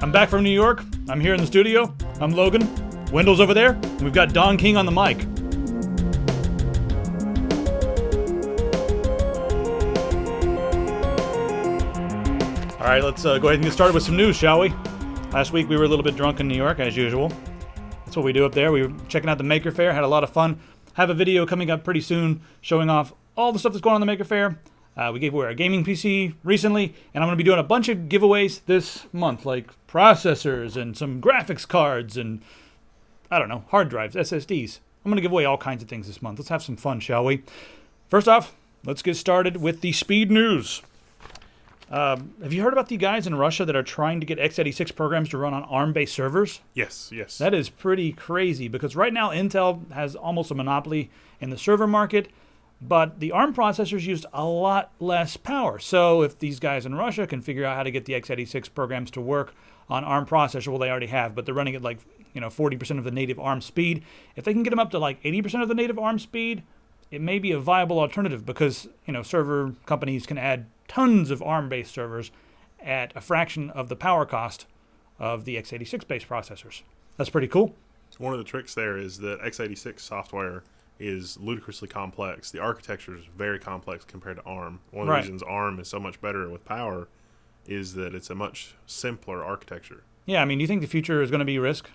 I'm back from New York. I'm here in the studio. I'm Logan. Wendell's over there. And we've got Don King on the mic. All right, let's go ahead and get started with some news, shall we? Last week we were a little bit drunk in New York, as usual. That's what we do up there. We were checking out the Maker Faire, had a lot of fun. Have a video coming up pretty soon showing off all the stuff that's going on in the Maker Faire. We gave away our gaming PC recently, and I'm going to be doing a bunch of giveaways this month, like processors and some graphics cards and, I don't know, hard drives, SSDs. I'm going to give away all kinds of things this month. Let's have some fun, shall we? First off, let's get started with the speed news. Have you heard about the guys in Russia that are trying to get x86 programs to run on ARM-based servers? Yes. That is pretty crazy, because right now Intel has almost a monopoly in the server market, but the ARM processors used a lot less power. So if these guys in Russia can figure out how to get the x86 programs to work on ARM processor, well, they already have, but they're running at 40% of the native ARM speed. If they can get them up to 80% of the native ARM speed, it may be a viable alternative, because server companies can add tons of ARM-based servers at a fraction of the power cost of the x86-based processors. That's pretty cool. One of the tricks there is that x86 software is ludicrously complex. The architecture is very complex compared to ARM. One of the reasons ARM is so much better with power is that it's a much simpler architecture. Yeah, do you think the future is going to be RISC?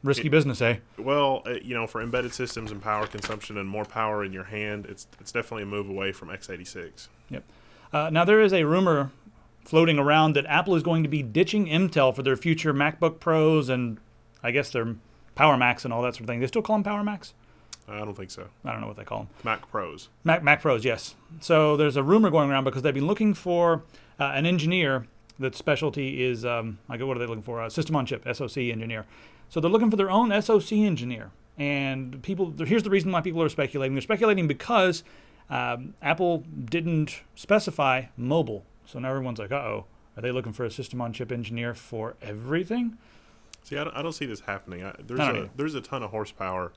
Risky business, eh? Well, for embedded systems and power consumption and more power in your hand, it's definitely a move away from x86. Yep. Now, there is a rumor floating around that Apple is going to be ditching Intel for their future MacBook Pros and I guess their Power Macs and all that sort of thing. They still call them Power Macs? I don't think so. I don't know what they call them. Mac Pros. Mac Pros, yes. So there's a rumor going around because they've been looking for an engineer that specialty is, what are they looking for? System on chip, SoC engineer. So they're looking for their own SoC engineer. And here's the reason why people are speculating. They're speculating because Apple didn't specify mobile. So now everyone's like, uh-oh, are they looking for a system on chip engineer for everything? See, I don't see this happening. There's a ton of horsepower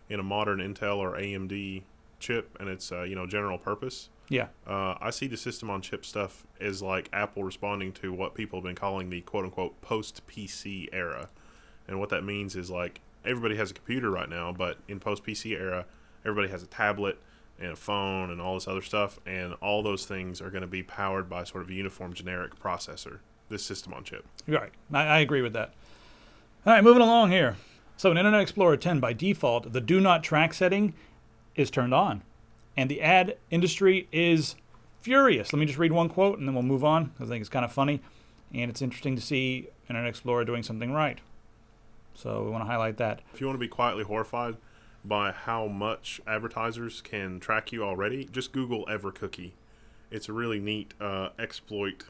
in a modern Intel or AMD chip, and it's general purpose. Yeah. I see the system on chip stuff as like Apple responding to what people have been calling the quote unquote post PC era, and what that means is everybody has a computer right now, but in post PC era, everybody has a tablet and a phone and all this other stuff, and all those things are going to be powered by sort of a uniform generic processor. This system on chip. Right. I agree with that. All right, moving along here. So in Internet Explorer 10, by default, the Do Not Track setting is turned on. And the ad industry is furious. Let me just read one quote, and then we'll move on, because I think it's kind of funny. And it's interesting to see Internet Explorer doing something right. So we want to highlight that. If you want to be quietly horrified by how much advertisers can track you already, just Google EverCookie. It's a really neat exploit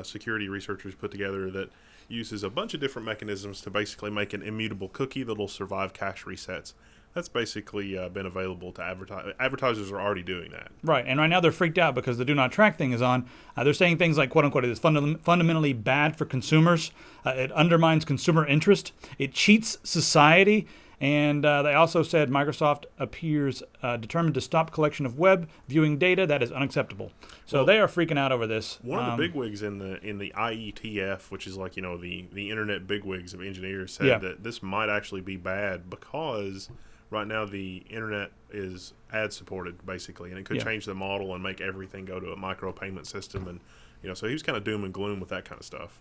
security researchers put together that uses a bunch of different mechanisms to basically make an immutable cookie that'll survive cache resets. That's basically been available to advertisers. Advertisers are already doing that. Right, and right now they're freaked out because the Do Not Track thing is on. They're saying things like, quote unquote, it is fundamentally bad for consumers. It undermines consumer interest. It cheats society. And they also said Microsoft appears determined to stop collection of web viewing data. That is unacceptable. So they are freaking out over this. One of the bigwigs in the IETF, which is the internet bigwigs of engineers, said that this might actually be bad because right now the internet is ad supported basically, and it could change the model and make everything go to a micropayment system, and so he was kind of doom and gloom with that kind of stuff.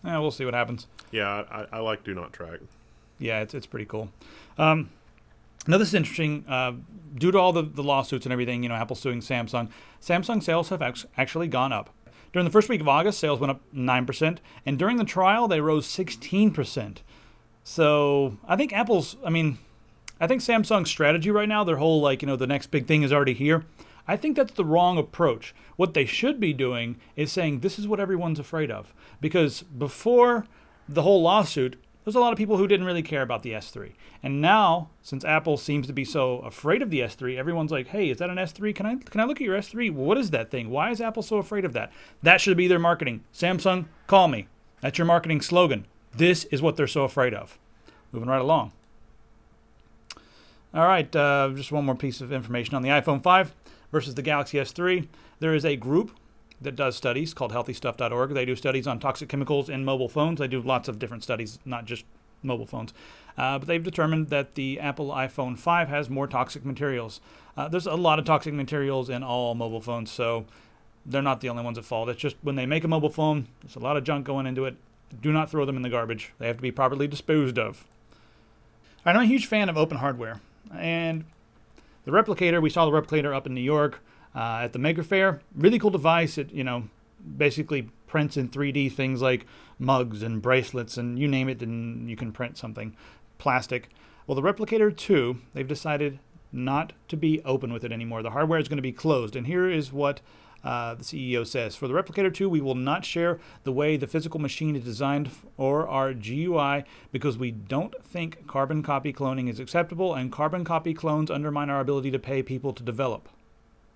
We'll see what happens. Yeah, I like Do Not Track. Yeah, it's pretty cool. Now, this is interesting. Due to all the lawsuits and everything, Apple's suing Samsung. Samsung sales have actually gone up. During the first week of August, sales went up 9%, and during the trial, they rose 16%. So I think Samsung's strategy right now, their whole the next big thing is already here. I think that's the wrong approach. What they should be doing is saying this is what everyone's afraid of, because before the whole lawsuit, there's a lot of people who didn't really care about the S3. And now, since Apple seems to be so afraid of the S3, everyone's like, hey, is that an S3? Can I look at your S3? What is that thing? Why is Apple so afraid of that? That should be their marketing. Samsung, call me. That's your marketing slogan. This is what they're so afraid of. Moving right along. All right, just one more piece of information on the iPhone 5 versus the Galaxy S3. There is a group that does studies called healthystuff.org. They do studies on toxic chemicals in mobile phones. They do lots of different studies, not just mobile phones. But they've determined that the Apple iPhone 5 has more toxic materials. There's a lot of toxic materials in all mobile phones, so they're not the only ones at fault. It's just when they make a mobile phone, there's a lot of junk going into it. Do not throw them in the garbage. They have to be properly disposed of. All right, I'm a huge fan of open hardware. And the Replicator, we saw the Replicator up in New York at the Maker Faire. Really cool device. It, basically prints in 3D things like mugs and bracelets and you name it, and you can print something. Plastic. Well, the Replicator 2, they've decided not to be open with it anymore. The hardware is going to be closed. And here is what the CEO says. For the Replicator 2, we will not share the way the physical machine is designed or our GUI because we don't think carbon copy cloning is acceptable, and carbon copy clones undermine our ability to pay people to develop,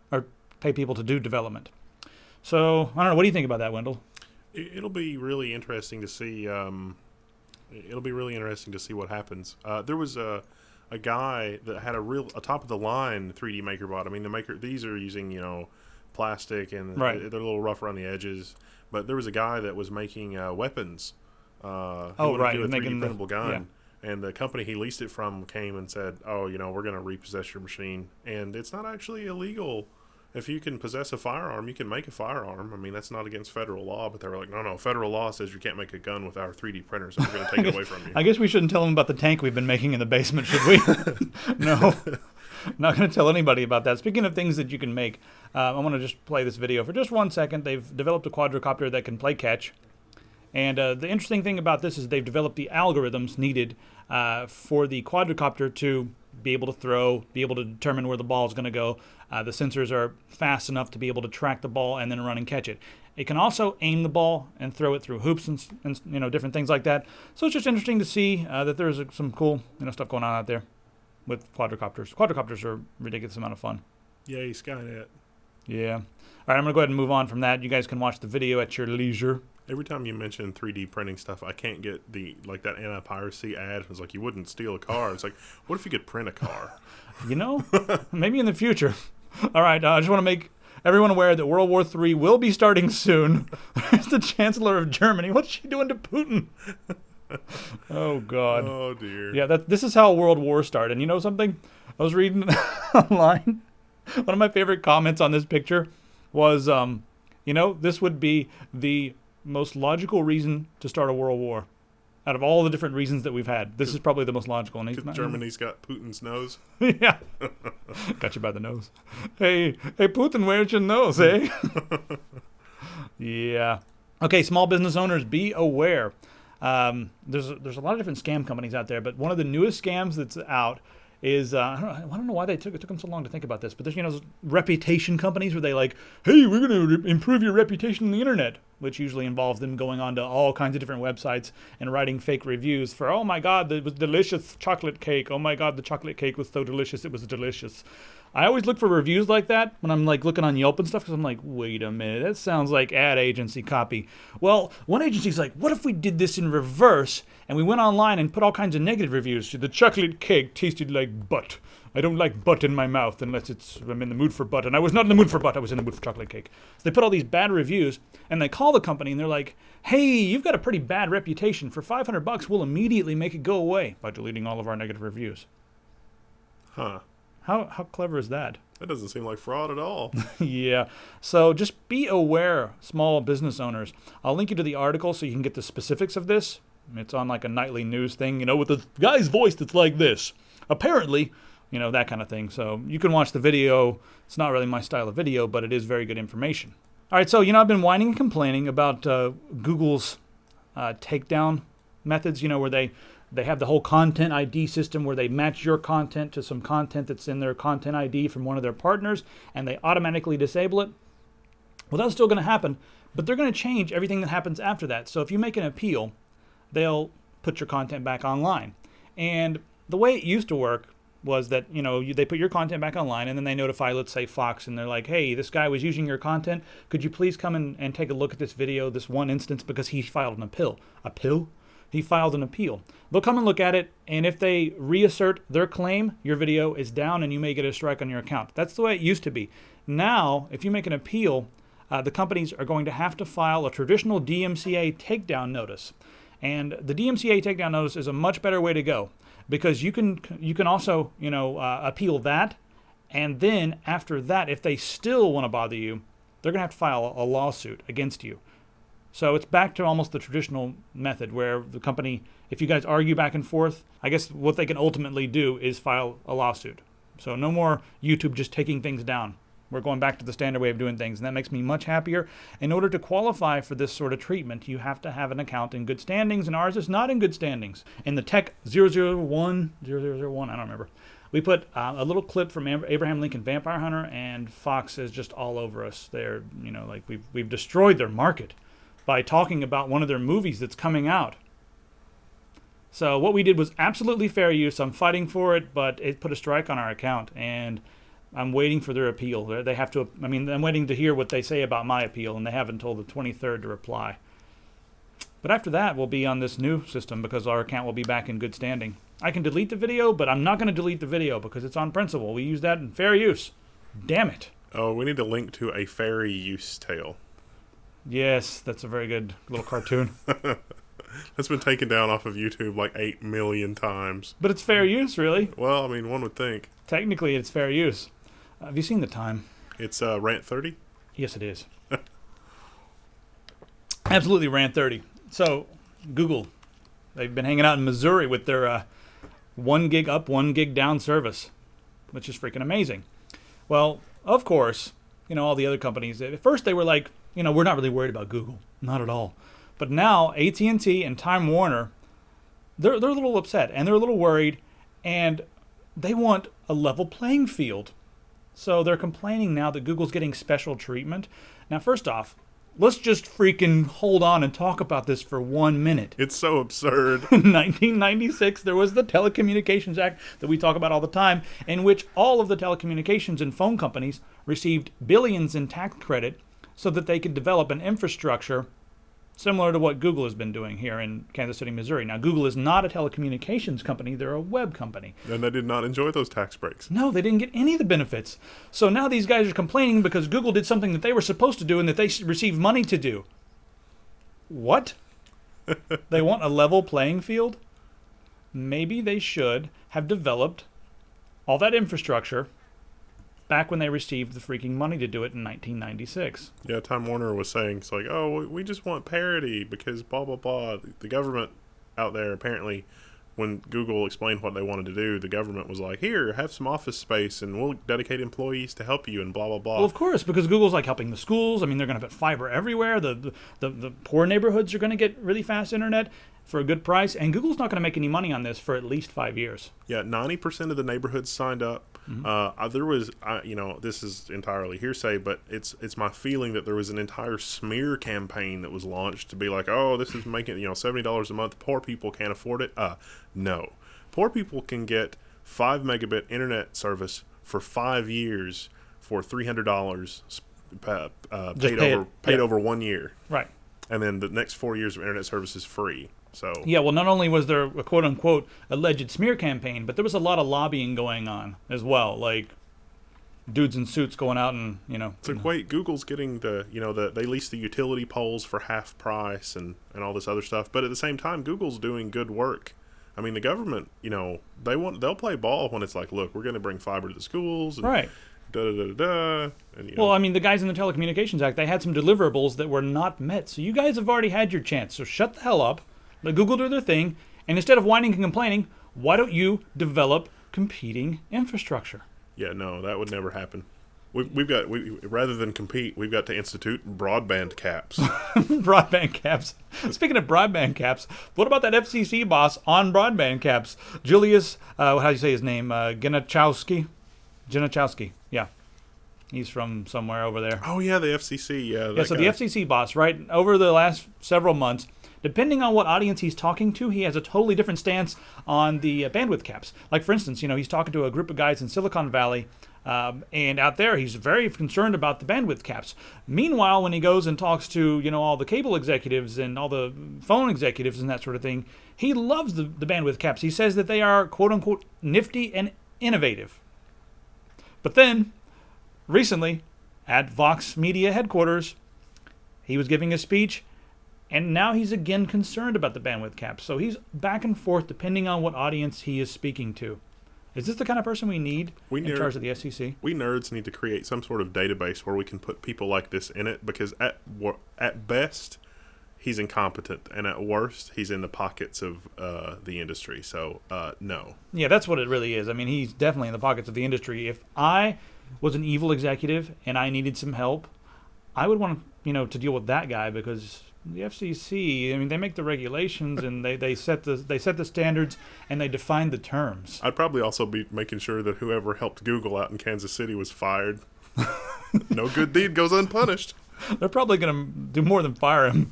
or pay people to do development. So, I don't know. What do you think about that, Wendell? It'll be really interesting to see. What happens. There was a guy that had a top of the line 3D maker bot. I mean, these are using plastic and right. They're a little rough around the edges. But there was a guy that was making weapons. He right, to do a 3D printable gun. Yeah. And the company he leased it from came and said, "Oh, we're going to repossess your machine." And it's not actually illegal. If you can possess a firearm, you can make a firearm. I mean, that's not against federal law, but they were like, no, federal law says you can't make a gun with our 3D printers, and we're going to take it away from you. I guess we shouldn't tell them about the tank we've been making in the basement, should we? No, not going to tell anybody about that. Speaking of things that you can make, I want to just play this video for just 1 second. They've developed a quadricopter that can play catch. And the interesting thing about this is they've developed the algorithms needed for the quadricopter to be able to throw, be able to determine where the ball is going to go. The sensors are fast enough to be able to track the ball and then run and catch it. It can also aim the ball and throw it through hoops and different things like that. So it's just interesting to see that there's some cool stuff going on out there with quadricopters. Quadricopters are a ridiculous amount of fun. Yay, Skynet. Yeah. All right, I'm going to go ahead and move on from that. You guys can watch the video at your leisure. Every time you mention 3D printing stuff, I can't get that anti-piracy ad. It was like, you wouldn't steal a car. It's like, what if you could print a car? Maybe in the future. All right, I just want to make everyone aware that World War III will be starting soon. There's the Chancellor of Germany. What's she doing to Putin? Oh, God. Oh, dear. Yeah, this is how World War started. And you know something? I was reading online. One of my favorite comments on this picture was, this would be the most logical reason to start a world war. Out of all the different reasons that we've had, this is probably the most logical. Because Germany's got Putin's nose. Yeah. Got you by the nose. Hey, Putin, where's your nose, eh? Yeah. Okay, small business owners, be aware. There's a lot of different scam companies out there, but one of the newest scams that's out is I don't know why it took them so long to think about this, but there's reputation companies where they like, hey, we're going to improve your reputation on the internet, which usually involves them going on to all kinds of different websites and writing fake reviews for, oh my God, it was delicious chocolate cake. Oh my God, the chocolate cake was so delicious, it was delicious. I always look for reviews like that when I'm like looking on Yelp and stuff because I'm like, wait a minute, that sounds like ad agency copy. Well, one agency's like, what if we did this in reverse and we went online and put all kinds of negative reviews? The chocolate cake tasted like butt. I don't like butt in my mouth unless I'm in the mood for butt. And I was not in the mood for butt, I was in the mood for chocolate cake. So they put all these bad reviews and they call the company and they're like, hey, you've got a pretty bad reputation. For $500, we'll immediately make it go away by deleting all of our negative reviews. Huh. How clever is that? That doesn't seem like fraud at all. Yeah. So just be aware, small business owners. I'll link you to the article so you can get the specifics of this. It's on like a nightly news thing, with the guy's voice that's like this. Apparently, that kind of thing. So you can watch the video. It's not really my style of video, but it is very good information. All right, so, I've been whining and complaining about Google's takedown methods, where they have the whole content ID system where they match your content to some content that's in their content ID from one of their partners, and they automatically disable it. Well, that's still going to happen, but they're going to change everything that happens after that. So if you make an appeal, they'll put your content back online. And the way it used to work was that, they put your content back online, and then they notify, let's say, Fox, and they're like, hey, this guy was using your content. Could you please come and take a look at this video, this one instance, because he filed an appeal. Appeal? He filed an appeal. They'll come and look at it, and if they reassert their claim, your video is down and you may get a strike on your account. That's the way it used to be. Now, if you make an appeal, the companies are going to have to file a traditional DMCA takedown notice. And the DMCA takedown notice is a much better way to go, because you can also appeal that, and then after that, if they still want to bother you, they're going to have to file a lawsuit against you. So it's back to almost the traditional method where the company, if you guys argue back and forth, I guess what they can ultimately do is file a lawsuit. So no more YouTube just taking things down. We're going back to the standard way of doing things, and that makes me much happier. In order to qualify for this sort of treatment, you have to have an account in good standings, and ours is not in good standings. In the Tech 001, I don't remember, we put a little clip from Abraham Lincoln Vampire Hunter, and Fox is just all over us. They're, like we've destroyed their market by talking about one of their movies that's coming out. So what we did was absolutely fair use. I'm fighting for it, but it put a strike on our account, and I'm waiting for their appeal. They have to. I'm waiting to hear what they say about my appeal, and they have until the 23rd to reply. But after that, we'll be on this new system because our account will be back in good standing. I can delete the video, but I'm not going to delete the video because it's on principle. We use that in fair use. Damn it. Oh, we need to link to a fairy use tale. Yes, that's a very good little cartoon. That's been taken down off of YouTube like 8 million times. But it's fair use, really. Well, one would think. Technically, it's fair use. Have you seen the time? It's Rant 30? Yes, it is. Absolutely Rant 30. So, Google, they've been hanging out in Missouri with their 1 gig up, 1 gig down service, which is freaking amazing. Well, of course, all the other companies, at first they were like, we're not really worried about Google. Not at all. But now, AT&T and Time Warner, they're a little upset, and they're a little worried, and they want a level playing field. So they're complaining now that Google's getting special treatment. Now, first off, let's just freaking hold on and talk about this for 1 minute. It's so absurd. In 1996, there was the Telecommunications Act that we talk about all the time, in which all of the telecommunications and phone companies received billions in tax credit so that they could develop an infrastructure similar to what Google has been doing here in Kansas City, Missouri. Now, Google is not a telecommunications company. They're a web company. And they did not enjoy those tax breaks. No, they didn't get any of the benefits. So now these guys are complaining because Google did something that they were supposed to do and that they received money to do. What? They want a level playing field? Maybe they should have developed all that infrastructure back when they received the freaking money to do it in 1996. Yeah, Time Warner was saying, it's like, oh, we just want parity because blah, blah, blah. The government out there, apparently, when Google explained what they wanted to do, the government was like, here, have some office space and we'll dedicate employees to help you and blah, blah, blah. Well, of course, because Google's like helping the schools. They're going to put fiber everywhere. The poor neighborhoods are going to get really fast internet for a good price. And Google's not going to make any money on this for at least 5 years. Yeah, 90% of the neighborhoods signed up. Mm-hmm. There was, this is entirely hearsay, but it's my feeling that there was an entire smear campaign that was launched to be like, oh, this is making, $70 a month. Poor people can't afford it. No. Poor people can get 5 megabit internet service for 5 years for $300 paid over 1 year. Right. And then the next 4 years of internet service is free. So yeah, well, not only was there a quote-unquote alleged smear campaign, but there was a lot of lobbying going on as well, like dudes in suits going out and, It's like, wait, Google's getting they lease the utility poles for half price and all this other stuff, but at the same time, Google's doing good work. I mean, the government, they'll play ball when it's like, look, we're going to bring fiber to the schools. And right. And, well, I mean, the guys in the Telecommunications Act, they had some deliverables that were not met. So you guys have already had your chance. So shut the hell up. Let Google do their thing, and instead of whining and complaining, why don't you develop competing infrastructure? Yeah, no, that would never happen. Rather than compete, we've got to institute broadband caps. Broadband caps. Speaking of broadband caps, what about that FCC boss on broadband caps? Julius, how do you say his name? Genachowski, yeah. He's from somewhere over there. Oh, yeah, the FCC, yeah. So the FCC boss, right, over the last several months, depending on what audience he's talking to, he has a totally different stance on the bandwidth caps. Like, for instance, he's talking to a group of guys in Silicon Valley, and out there he's very concerned about the bandwidth caps. Meanwhile, when he goes and talks to, all the cable executives and all the phone executives and that sort of thing, he loves the bandwidth caps. He says that they are, quote-unquote, nifty and innovative. But then, recently, at Vox Media headquarters. He was giving a speech, and now he's again concerned about the bandwidth cap. So he's back and forth depending on what audience he is speaking to. Is this the kind of person we need in charge of the SEC? We nerds need to create some sort of database where we can put people like this in it, because at best, he's incompetent, and at worst, he's in the pockets of the industry. So, no. Yeah, that's what it really is. I mean, he's definitely in the pockets of the industry. If I was an evil executive and I needed some help, I would want to deal with that guy, because the FCC, I mean, they make the regulations and they set the standards and they define the terms. I'd probably also be making sure that whoever helped Google out in Kansas City was fired. No good deed goes unpunished. They're probably going to do more than fire him.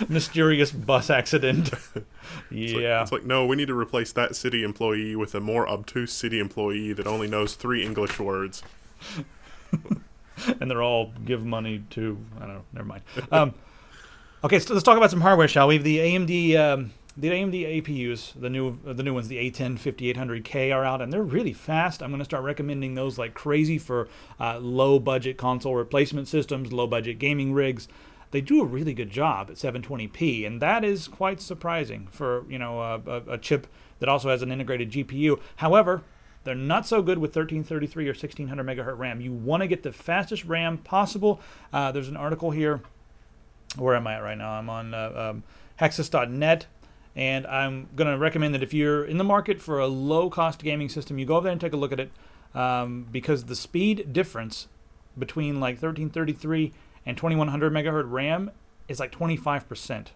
Mysterious bus accident. Yeah. It's like, no, we need to replace that city employee with a more obtuse city employee that only knows 3 English words. And they're all give money to, I don't know, never mind. Okay, so let's talk about some hardware, shall we? The AMD APUs, the new ones, the A10 5800K are out, and they're really fast. I'm going to start recommending those like crazy for low-budget console replacement systems, low-budget gaming rigs. They do a really good job at 720p, and that is quite surprising for a chip that also has an integrated GPU. However, they're not so good with 1333 or 1600 megahertz RAM. You want to get the fastest RAM possible. There's an article here. Where am I at right now? I'm on hexus.net, and I'm going to recommend that if you're in the market for a low-cost gaming system, you go over there and take a look at it, because the speed difference between like 1333 and 2100 megahertz RAM is like 25%.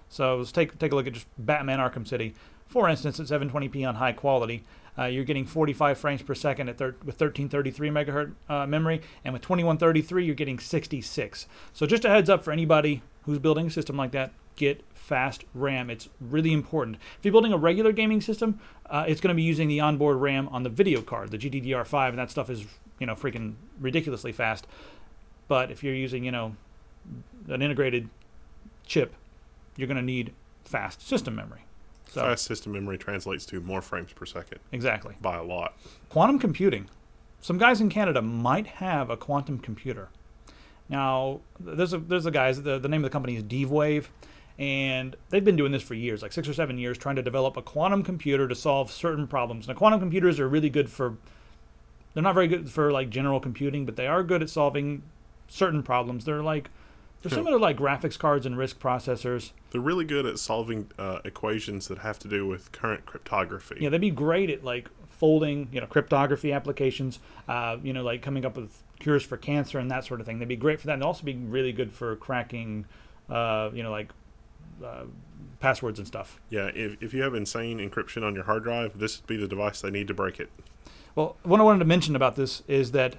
So let's take a look at just Batman Arkham City. For instance, at 720p on high quality, you're getting 45 frames per second with 1333 megahertz memory, and with 2133 you're getting 66. So just a heads up for anybody who's building a system like that, get fast RAM. It's really important. If you're building a regular gaming system, it's going to be using the onboard RAM on the video card, the GDDR5, and that stuff is freaking ridiculously fast. But if you're using an integrated chip, you're going to need fast system memory. So, fast system memory translates to more frames per second. Exactly. By a lot. Quantum computing. Some guys in Canada might have a quantum computer. Now, there's a guys, the name of the company is DeveWave, and they've been doing this for years, like 6 or 7 years, trying to develop a quantum computer to solve certain problems. Now, quantum computers are really good they're not very good for like general computing, but they are good at solving certain problems. They're similar to like graphics cards and RISC processors. They're really good at solving equations that have to do with current cryptography. Yeah, they'd be great at like folding, cryptography applications, like coming up with cures for cancer and that sort of thing. They'd be great for that, and also be really good for cracking, passwords and stuff. Yeah, if you have insane encryption on your hard drive, this would be the device they need to break it. Well, what I wanted to mention about this is that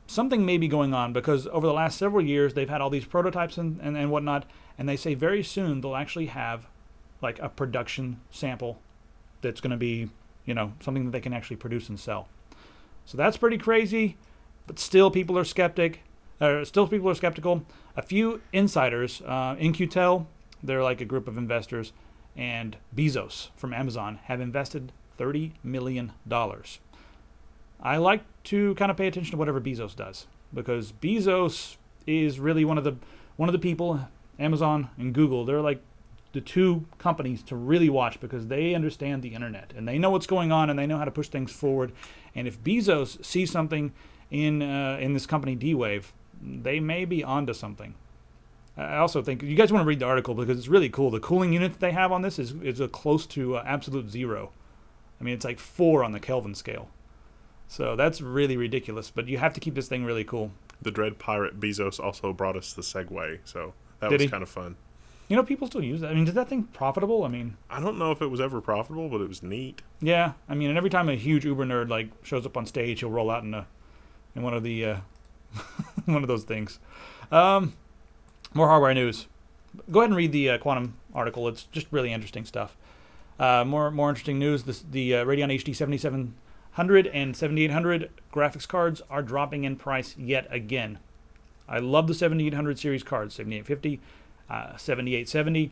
something may be going on, because over the last several years they've had all these prototypes and whatnot, and they say very soon they'll actually have like a production sample that's going to be something that they can actually produce and sell. So that's pretty crazy, but still people are skeptical. A few insiders, In-Q-Tel, they're like a group of investors, and Bezos from Amazon have invested $30 million. I like to kind of pay attention to whatever Bezos does, because Bezos is really one of the people, Amazon and Google, they're like the two companies to really watch, because they understand the internet and they know what's going on and they know how to push things forward. And if Bezos sees something in this company D-Wave, they may be onto something. I also think you guys want to read the article, because it's really cool. The cooling unit that they have on this is a close to absolute zero. I mean, it's like 4 on the Kelvin scale. So that's really ridiculous, but you have to keep this thing really cool. The Dread Pirate Bezos also brought us the Segway, so that was kind of fun. People still use that. I mean, is that thing profitable? I mean, I don't know if it was ever profitable, but it was neat. Yeah, I mean, and every time a huge Uber nerd like shows up on stage, he'll roll out in one of the one of those things. More hardware news. Go ahead and read the quantum article. It's just really interesting stuff. More interesting news. The Radeon HD 7700 and 7800 graphics cards are dropping in price yet again. I love the 7800 series cards, 7850, 7870.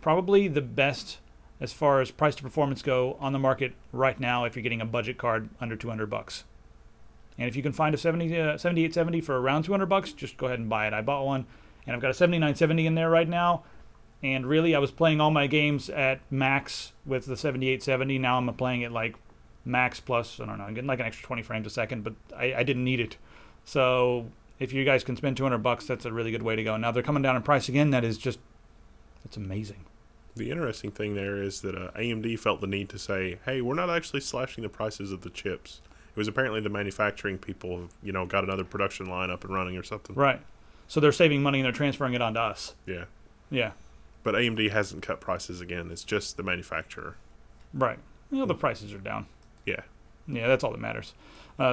Probably the best as far as price to performance go on the market right now if you're getting a budget card under $200. And if you can find a 7870 for around $200, just go ahead and buy it. I bought one, and I've got a 7970 in there right now. And really, I was playing all my games at max with the 7870. Now I'm playing it like max plus, I don't know, I'm getting like an extra 20 frames a second, but I didn't need it. So if you guys can spend $200, that's a really good way to go. Now they're coming down in price again. That is just, it's amazing. The interesting thing there is that AMD felt the need to say, hey, we're not actually slashing the prices of the chips. It was apparently the manufacturing people have, got another production line up and running or something. Right. So they're saving money and they're transferring it onto us. Yeah. Yeah. But AMD hasn't cut prices again. It's just the manufacturer. Right. The prices are down. Yeah. Yeah, that's all that matters.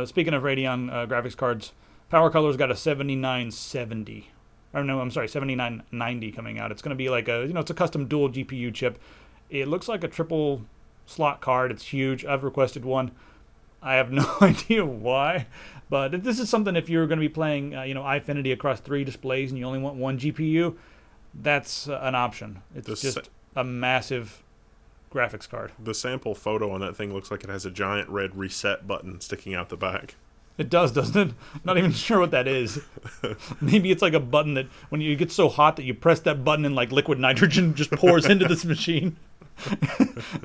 Speaking of Radeon graphics cards, Power Color's got a 7970. Or no, I'm sorry, 7990 coming out. It's going to be like it's a custom dual GPU chip. It looks like a triple slot card. It's huge. I've requested one. I have no idea why, but this is something if you're going to be playing, Eyefinity across 3 displays and you only want one GPU, that's an option. It's just a massive graphics card. The sample photo on that thing looks like it has a giant red reset button sticking out the back. It does, doesn't it? Not even sure what that is. Maybe it's like a button that when you get so hot that you press that button and like liquid nitrogen just pours into this machine.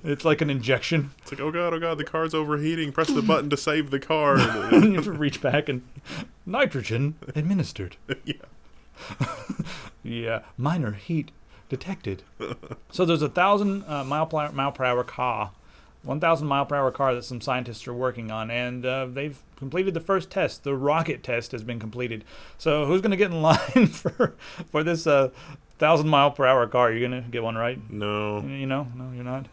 It's like an injection. It's like, oh god, the car's overheating. Press the button to save the car. You have to reach back and nitrogen administered. Yeah. Yeah, minor heat detected. So there's 1,000 mile per hour car, 1,000 mile per hour car that some scientists are working on, and they've completed the first test. The rocket test has been completed. So who's going to get in line for this 1,000 mile per hour car? You're going to get one, right? No. No, you're not.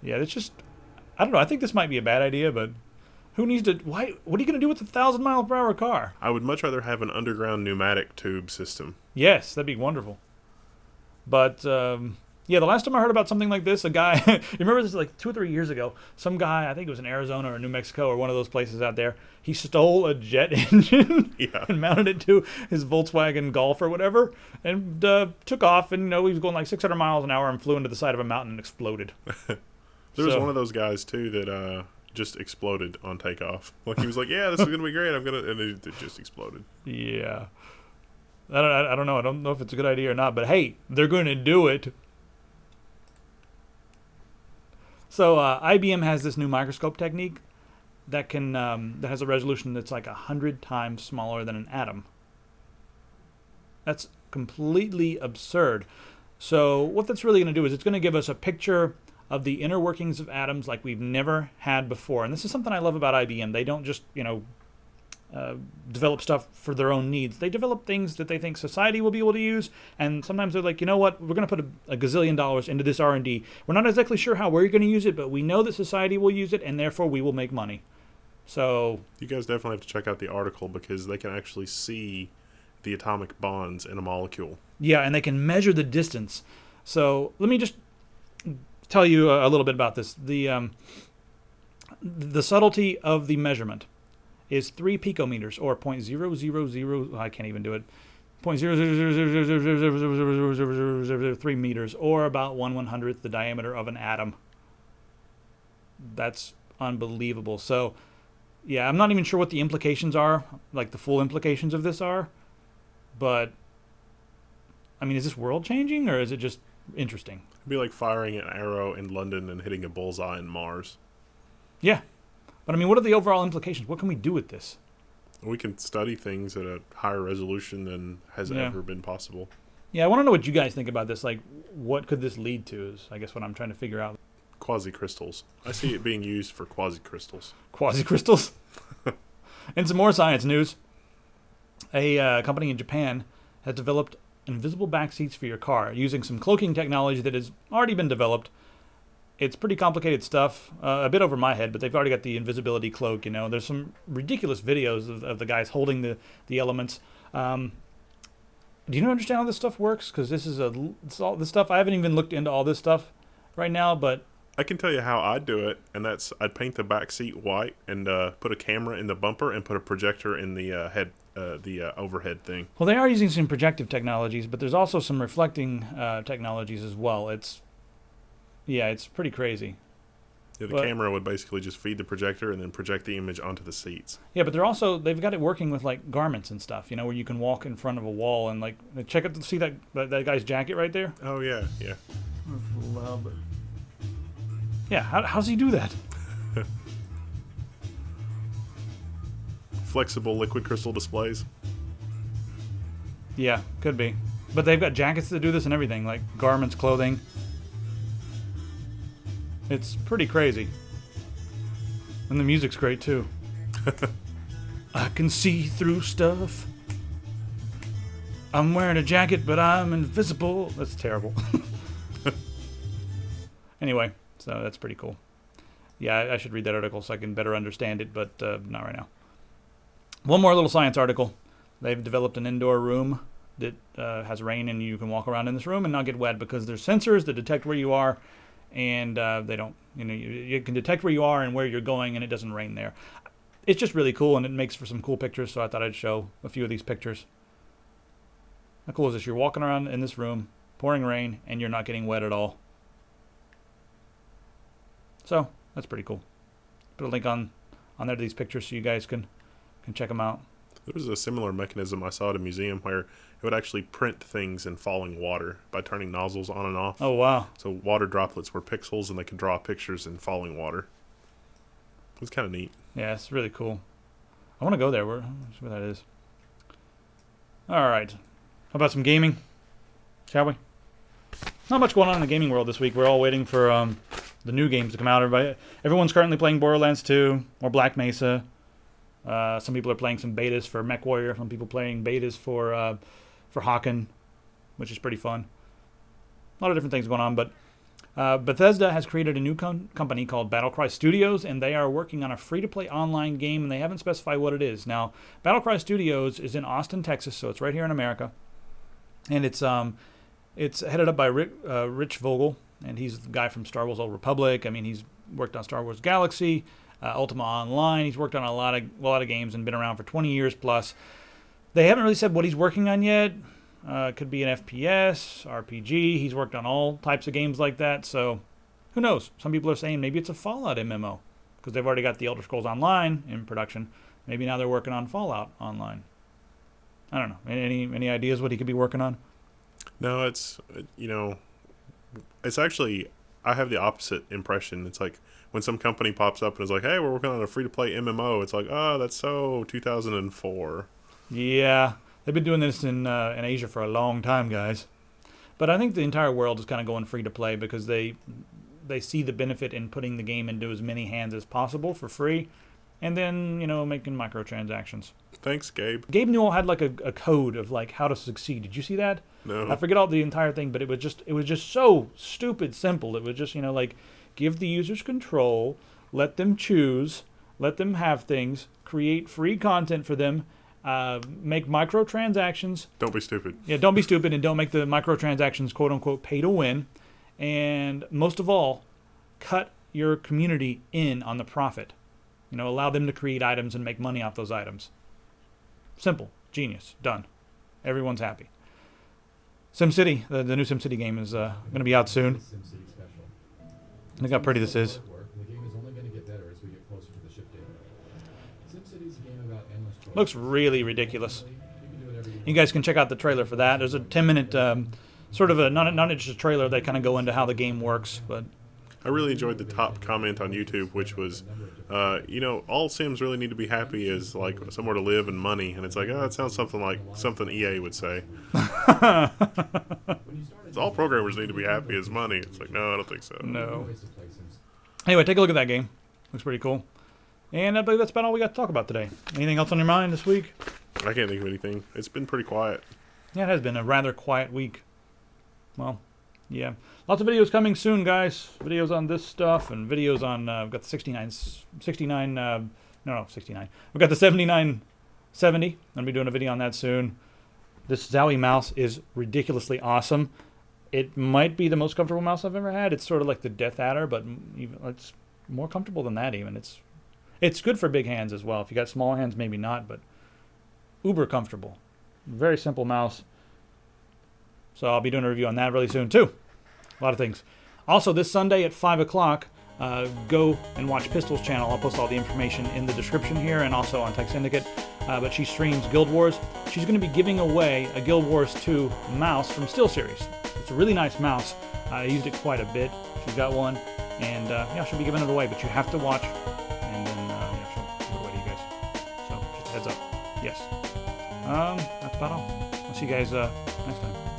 Yeah, it's just, I don't know. I think this might be a bad idea, but who needs to? Why? What are you going to do with a 1,000 mile per hour car? I would much rather have an underground pneumatic tube system. Yes, that'd be wonderful. But yeah, the last time I heard about something like this, a guy, you remember this like 2 or 3 years ago, some guy, I think it was in Arizona or New Mexico or one of those places out there, he stole a jet engine and mounted it to his Volkswagen Golf or whatever and took off, and he was going like 600 miles an hour and flew into the side of a mountain and exploded. There was one of those guys too that just exploded on takeoff. Like he was like, yeah, this is going to be great, and it just exploded. Yeah. I don't know. I don't know if it's a good idea or not, but hey, they're going to do it. So IBM has this new microscope technique that can that has a resolution that's like 100 times smaller than an atom. That's completely absurd. So what that's really going to do is it's going to give us a picture of the inner workings of atoms like we've never had before. And this is something I love about IBM. They don't just, develop stuff for their own needs. They develop things that they think society will be able to use, and sometimes they're like, you know what, we're going to put a gazillion dollars into this R&D. We're not exactly sure how we're going to use it, but we know that society will use it, and therefore we will make money. So you guys definitely have to check out the article because they can actually see the atomic bonds in a molecule. Yeah, and they can measure the distance. So let me just tell you a little bit about this. The subtlety of the measurement is 3 picometers, or 0.000, I can't even do it, 0.00003 meters, or about 1/100th the diameter of an atom. That's unbelievable. So, yeah, I'm not even sure what the implications are, like the full implications of this are, but, I mean, is this world changing, or is it just interesting? It'd be like firing an arrow in London and hitting a bullseye in Mars. Yeah. But I mean, what are the overall implications? What can we do with this? We can study things at a higher resolution than has ever been possible. Yeah, I want to know what you guys think about this. Like, what could this lead to is, I guess, what I'm trying to figure out. Quasi-crystals. I see it being used for quasi-crystals. Quasi-crystals? And some more science news. A company in Japan has developed invisible back seats for your car using some cloaking technology that has already been developed. It's pretty complicated stuff, a bit over my head, but they've already got the invisibility cloak, There's some ridiculous videos of the guys holding the elements. Do you understand how this stuff works? Because this all this stuff, I haven't even looked into all this stuff right now, but I can tell you how I'd do it, and that's I'd paint the back seat white and put a camera in the bumper and put a projector in the overhead thing. Well, they are using some projective technologies, but there's also some reflecting technologies as well. It's pretty crazy. Yeah, the But- camera would basically just feed the projector and then project the image onto the seats. Yeah, but they've got it working with like garments and stuff, where you can walk in front of a wall and like check out, see that guy's jacket right there? Oh yeah, yeah. Yeah, how's he do that? Flexible liquid crystal displays. Yeah, could be. But they've got jackets that do this and everything, like garments, clothing. It's pretty crazy. And the music's great too. I can see through stuff. I'm wearing a jacket, but I'm invisible. That's terrible. Anyway, so that's pretty cool. Yeah, I should read that article so I can better understand it, but not right now. One more little science article. They've developed an indoor room that has rain, and you can walk around in this room and not get wet because there's sensors that detect where you are, and they don't. You can detect where you are and where you're going, and it doesn't rain there. It's just really cool, and it makes for some cool pictures. So I thought I'd show a few of these pictures. How cool is this? You're walking around in this room, pouring rain, and you're not getting wet at all. So that's pretty cool. Put a link on there to these pictures so you guys can check them out. There was a similar mechanism I saw at a museum where it would actually print things in falling water by turning nozzles on and off. Oh, wow. So water droplets were pixels, and they could draw pictures in falling water. It was kind of neat. Yeah, it's really cool. I want to go there. Let's see where that is. All right. How about some gaming? Shall we? Not much going on in the gaming world this week. We're all waiting for the new games to come out. Everyone's currently playing Borderlands 2 or Black Mesa. Some people are playing some betas for MechWarrior. Some people playing betas for Hawken, which is pretty fun. A lot of different things going on, but Bethesda has created a new company called Battlecry Studios, and they are working on a free-to-play online game, and they haven't specified what it is. Now, Battlecry Studios is in Austin, Texas, so it's right here in America, and it's headed up by Rich Vogel, and he's the guy from Star Wars: Old Republic. I mean, he's worked on Star Wars Galaxy, Ultima Online. He's worked on a lot of games and been around for 20 years plus. They haven't really said what he's working on yet. It could be an FPS, RPG. He's worked on all types of games like that. So who knows? Some people are saying maybe it's a Fallout MMO because they've already got the Elder Scrolls Online in production. Maybe now they're working on Fallout Online. I don't know. Any ideas what he could be working on? No, it's actually, I have the opposite impression. It's like when some company pops up and is like, hey, we're working on a free-to-play MMO, it's like, oh, that's so 2004. Yeah, they've been doing this in Asia for a long time, guys. But I think the entire world is kind of going free-to-play because they see the benefit in putting the game into as many hands as possible for free, and then, making microtransactions. Thanks, Gabe. Gabe Newell had like a code of like how to succeed. Did you see that? No. I forget all the entire thing, but it was just so stupid simple. It was just, like give the users control, let them choose, let them have things, create free content for them, make microtransactions. Don't be stupid. Yeah, don't be stupid and don't make the microtransactions quote unquote pay to win. And most of all, cut your community in on the profit. Allow them to create items and make money off those items. Simple. Genius. Done. Everyone's happy. SimCity, the new SimCity game is going to be out soon. SimCity special. Look how pretty this is. The game is only going to get better as we get closer to the ship date. SimCity is a game about endless choice. Looks really ridiculous. You can do whatever you You guys can check out the trailer for that. There's a 10-minute sort of not just a trailer. They kind of go into how the game works, but I really enjoyed the top comment on YouTube, which was, all Sims really need to be happy is like somewhere to live and money. And it's like, that sounds something like something EA would say. All programmers need to be happy is money. It's like, no, I don't think so. no. Anyway, take a look at that game. Looks pretty cool. And I believe that's about all we got to talk about today. Anything else on your mind this week? I can't think of anything. It's been pretty quiet. Yeah, it has been a rather quiet week. Well, yeah. Lots of videos coming soon, guys. Videos on this stuff and videos on, we've got the 69. We've got the 7970. I'm going to be doing a video on that soon. This Zowie mouse is ridiculously awesome. It might be the most comfortable mouse I've ever had. It's sort of like the Death Adder, but it's more comfortable than that even. It's good for big hands as well. If you got small hands, maybe not, but uber comfortable. Very simple mouse. So I'll be doing a review on that really soon too. A lot of things. Also, this Sunday at 5 o'clock, go and watch Pistol's channel. I'll post all the information in the description here and also on Tech Syndicate. But she streams Guild Wars. She's going to be giving away a Guild Wars 2 mouse from SteelSeries. It's a really nice mouse. I used it quite a bit. She's got one, and yeah, she'll be giving it away. But you have to watch, and then yeah, she'll give it away to you guys. So just a heads up. Yes. That's about all. I'll see you guys next time.